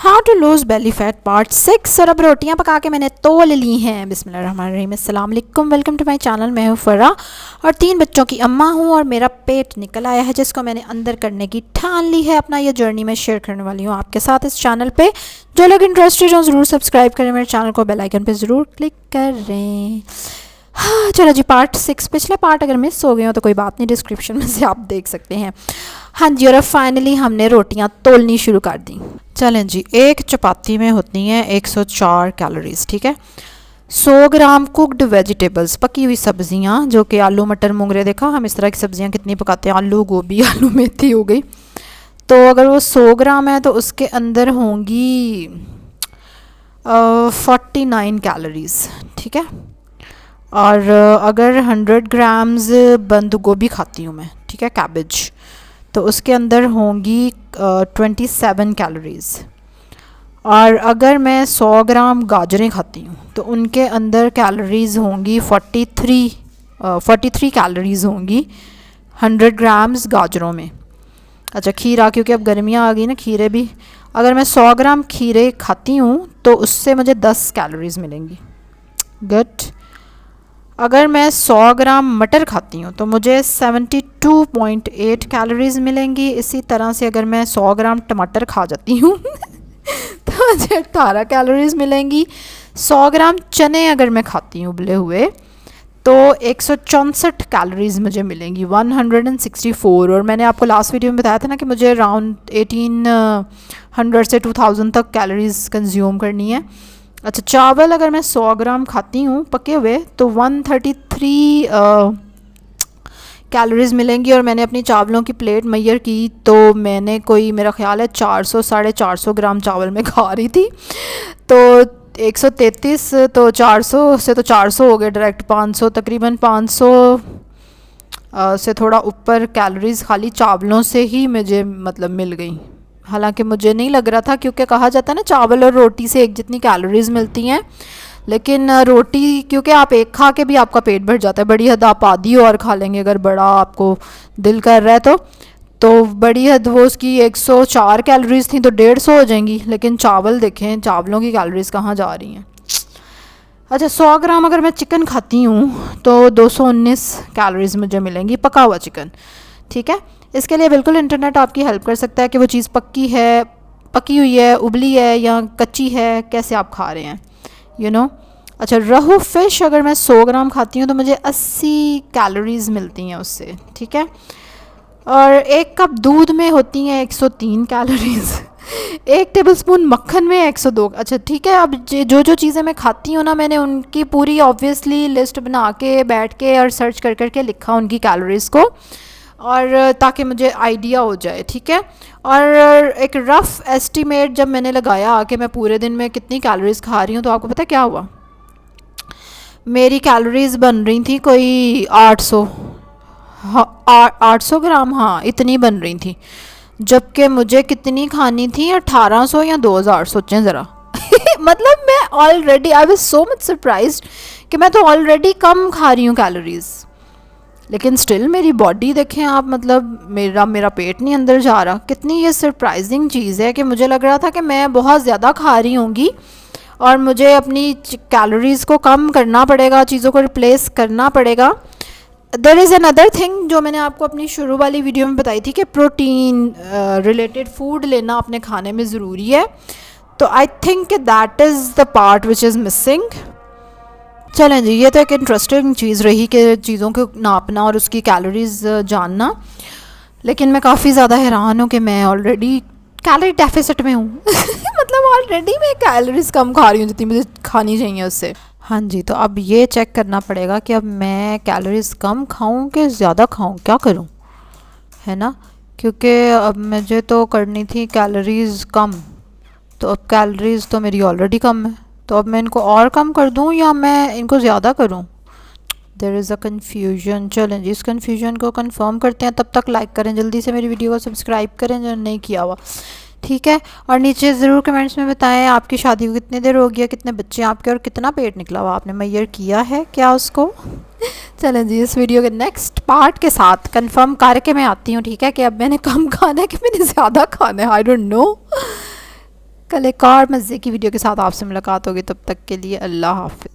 How to lose belly fat part 6। और अब रोटियां पका के मैंने तोल ली हैं। बिस्मिल्लाहिर्रहमानिर्रहीम, अस्सलाम वालेकुम, वेलकम टू माय चैनल। मैं हूँ फ़रा और 3 बच्चों की अम्मा हूँ और मेरा पेट निकल आया है जिसको मैंने अंदर करने की ठान ली है। अपना ये जर्नी मैं शेयर करने वाली हूँ आपके साथ इस चैनल पे। जो लोग इंटरेस्टेड हो ज़रूर सब्सक्राइब करें मेरे चैनल को, बेल आइकन पर ज़रूर क्लिक करें। हाँ चलो जी, पार्ट 6। पिछले पार्ट अगर मिस हो गए हो तो कोई बात नहीं, डिस्क्रिप्शन में से आप देख सकते हैं। हाँ जी, और अब फाइनली हमने रोटियां तोलनी शुरू कर दी। चलें जी, एक चपाती में होती हैं 104 कैलोरीज, ठीक है। 100 ग्राम कुकड वेजिटेबल्स, पकी हुई सब्जियां, जो कि आलू मटर मूंगरे, देखा हम इस तरह की सब्जियां कितनी पकाते हैं, आलू गोभी आलू मेथी हो गई। तो अगर वो 100 ग्राम है तो उसके अंदर होंगी 49 कैलोरीज, ठीक है। और अगर 100 ग्राम्स बंद गोभी खाती हूँ मैं, ठीक है, कैबेज, तो उसके अंदर होंगी 27 कैलोरीज़। और अगर मैं 100 ग्राम गाजरें खाती हूँ तो उनके अंदर कैलोरीज़ होंगी 43 कैलोरीज़ होंगी 100 ग्राम्स गाजरों में। अच्छा, खीरा, क्योंकि अब गर्मियाँ आ गई ना, खीरे भी, अगर मैं 100 ग्राम खीरे खाती हूँ तो उससे मुझे 10 कैलोरीज़ मिलेंगी। गुड। अगर मैं 100 ग्राम मटर खाती हूँ तो मुझे 72.8 कैलोरीज़ मिलेंगी। इसी तरह से अगर मैं 100 ग्राम टमाटर खा जाती हूँ तो मुझे 18 कैलोरीज़ मिलेंगी। 100 ग्राम चने अगर मैं खाती हूँ उबले हुए तो 164 कैलोरीज़ मुझे मिलेंगी, 164। और मैंने आपको लास्ट वीडियो में बताया था ना कि मुझे अराउंड 1800 से 2000 तक कैलोरीज़ कंज्यूम करनी है। अच्छा, चावल अगर मैं 100 ग्राम खाती हूँ पके हुए तो 133 कैलोरीज़ मिलेंगी। और मैंने अपनी चावलों की प्लेट मैयर की तो मैंने कोई, मेरा ख्याल है 400 450 ग्राम चावल मैं खा रही थी। तो 133 तो 400 से तो 400 हो गए डायरेक्ट, 500, तकरीबन 500 से थोड़ा ऊपर कैलोरीज़ खाली चावलों से ही मुझे मतलब मिल गई। हालांकि मुझे नहीं लग रहा था, क्योंकि कहा जाता है ना चावल और रोटी से एक जितनी कैलोरीज़ मिलती हैं, लेकिन रोटी क्योंकि आप एक खा के भी आपका पेट भर जाता है, बड़ी हद आप आधी और खा लेंगे अगर बड़ा आपको दिल कर रहा है तो बड़ी हद वो उसकी 104 कैलोरीज़ थी तो 150 हो जाएंगी। लेकिन चावल देखें, चावलों की कैलोरीज़ कहाँ जा रही हैं। अच्छा, 100 ग्राम अगर मैं चिकन खाती हूँ तो 219 कैलोरीज़ मुझे मिलेंगी, पका हुआ चिकन, ठीक है। इसके लिए बिल्कुल इंटरनेट आपकी हेल्प कर सकता है कि वो चीज़ पक्की है, पकी हुई है, उबली है या कच्ची है, कैसे आप खा रहे हैं, यू नो। अच्छा, रहू फ़िश अगर मैं 100 ग्राम खाती हूँ तो मुझे 80 कैलोरीज़ मिलती हैं उससे, ठीक है। और एक कप दूध में होती हैं 103 कैलोरीज़ एक टेबलस्पून मक्खन में 102। अच्छा ठीक है, अब जो जो चीज़ें मैं खाती हूँ ना, मैंने उनकी पूरी ऑब्वियसली लिस्ट बना के बैठ के और सर्च कर करके लिखा उनकी कैलोरीज़ को, और ताकि मुझे आइडिया हो जाए, ठीक है। और एक रफ़ एस्टीमेट जब मैंने लगाया कि मैं पूरे दिन में कितनी कैलोरीज़ खा रही हूँ, तो आपको पता है क्या हुआ, मेरी कैलोरीज़ बन रही थी कोई 800, हाँ 800 ग्राम, हाँ इतनी बन रही थी, जबकि मुझे कितनी खानी थी, 1800 या 2000, सोचें ज़रा मतलब मैं already, I was so much surprised कि मैं तो ऑलरेडी कम खा रही हूँ कैलोरीज़, लेकिन स्टिल मेरी बॉडी देखें आप, मतलब मेरा पेट नहीं अंदर जा रहा। कितनी ये सरप्राइजिंग चीज़ है कि मुझे लग रहा था कि मैं बहुत ज़्यादा खा रही होंगी और मुझे अपनी कैलोरीज़ को कम करना पड़ेगा, चीज़ों को रिप्लेस करना पड़ेगा। देयर इज़ अनदर थिंग जो मैंने आपको अपनी शुरू वाली वीडियो में बताई थी कि प्रोटीन रिलेटेड फूड लेना अपने खाने में ज़रूरी है। तो I think that is the part which is missing. चलें जी, ये तो एक इंटरेस्टिंग चीज़ रही कि चीज़ों को नापना और उसकी कैलोरीज़ जानना, लेकिन मैं काफ़ी ज़्यादा हैरान हूँ कि मैं ऑलरेडी कैलोरी डेफिसिट में हूँ मतलब ऑलरेडी मैं कैलोरीज़ कम खा रही हूँ जितनी मुझे खानी चाहिए उससे। हाँ जी, तो अब ये चेक करना पड़ेगा कि अब मैं कैलोरीज़ कम खाऊं कि ज़्यादा खाऊं, क्या करूं, है ना। क्योंकि अब मुझे तो करनी थी कैलोरीज़ कम, तो अब कैलोरीज़ तो मेरी ऑलरेडी कम है, तो अब मैं इनको और कम कर दूं या मैं इनको ज़्यादा करूं। There is a confusion. चलें जी, इस कन्फ्यूजन को कंफर्म करते हैं। तब तक लाइक करें, जल्दी से मेरी वीडियो को सब्सक्राइब करें जो नहीं किया हुआ, ठीक है। और नीचे ज़रूर कमेंट्स में बताएं आपकी शादी को कितनी देर हो गया, कितने बच्चे आपके और कितना पेट निकला हुआ, आपने मैयर किया है क्या उसको चलें जी, इस वीडियो के नेक्स्ट पार्ट के साथ कंफर्म करके मैं आती हूँ, ठीक है, कि अब मैंने कम खाना है कि मैंने ज़्यादा खाना है, आई डोंट नो। कल एक और मज़े की वीडियो के साथ आपसे मुलाकात होगी, तब तक के लिए अल्लाह हाफ़िज़।